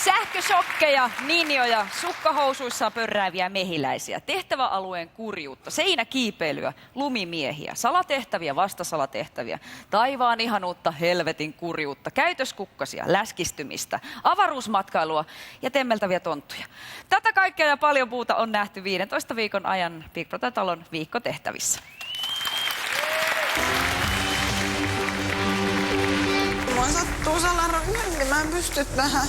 Sähköshokkeja, ninjoja, sukkahousuissa pörrääviä mehiläisiä, tehtäväalueen kurjuutta, seinäkiipeilyä, lumimiehiä, salatehtäviä, vastasalatehtäviä, taivaan ihanuutta, helvetin kurjuutta, käytöskukkasia, läskistymistä, avaruusmatkailua ja temmeltäviä tonttuja. Tätä kaikkea ja paljon muuta on nähty 15 viikon ajan Big Brother-talon viikkotehtävissä. Mua sattuu sellainen ryhmä, niin mä en pysty tähän.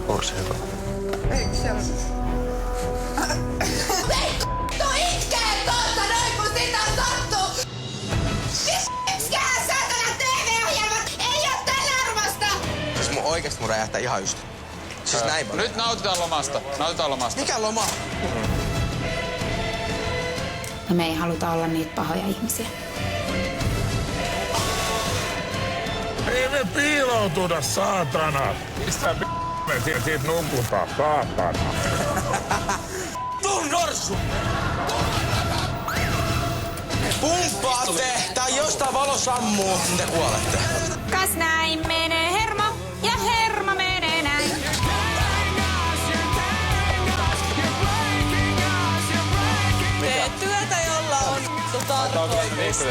Orseva. Eikö siellä? Vittu itkee tuolta noin kun sitä sattuu! Miksikään saatana TV-ohjelmat ei oo tän arvosta! Siis oikeesti mun räjähtää ihan just. Siis näin paljon. Nyt nautitaan lomasta. Nautitaan lomasta. Mikä loma? No me ei haluta olla niitä pahoja ihmisiä. Ei me piiloutuda, saatana! Mistä me siitä nukutaan, saatana? Tuu norsu! Pumppaatte! Tai jostain valo sammuu, niin te kuolette. Kas näin menee hermo ja hermo menee näin. Tee työtä, jolla on tarkoitus.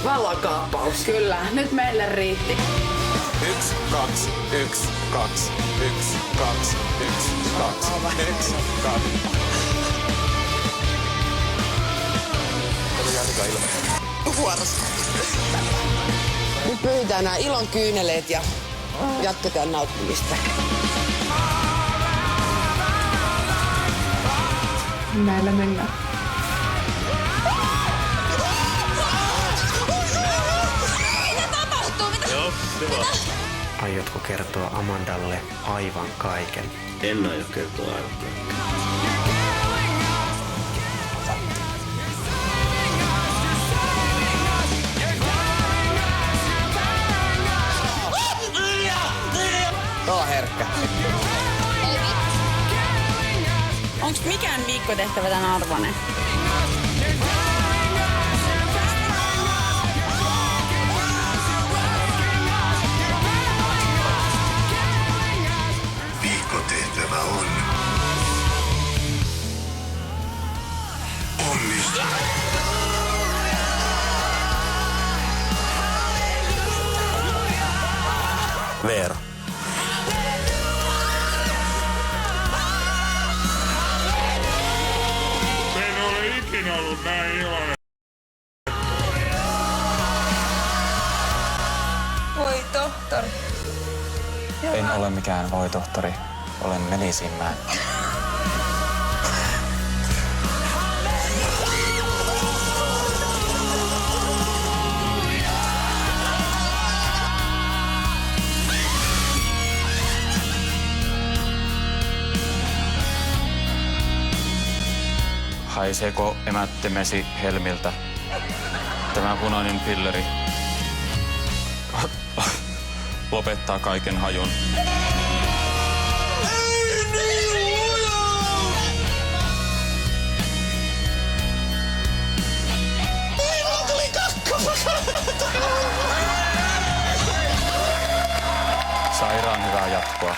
Valokaappaus, kyllä. Nyt meille riitti. 1, 2, 1, 2, 1, 2, 1, 2, 1, 2. Kato Jannika ilme. Vuorossa. Nyt pyytää nämä ilon kyyneleet ja jatketaan nauttimista. Näillä mennään. Aiotko kertoa Amandalle aivan kaiken? En aio kertoa aivan kaiken. Tää on herkkä. Onks mikään viikkotehtävä tän arvoinen? Viikkotehtävä on onnistunut. Veera. En ole ikinä ollut näin iloinen. Voi tohtori. En ole mikään voi-tohtori. Olen Melisinmäen. Haiseeko emättemesi helmiltä? Tämä punainen pilleri lopettaa kaiken hajun. Sairaan hyvää jatkoa.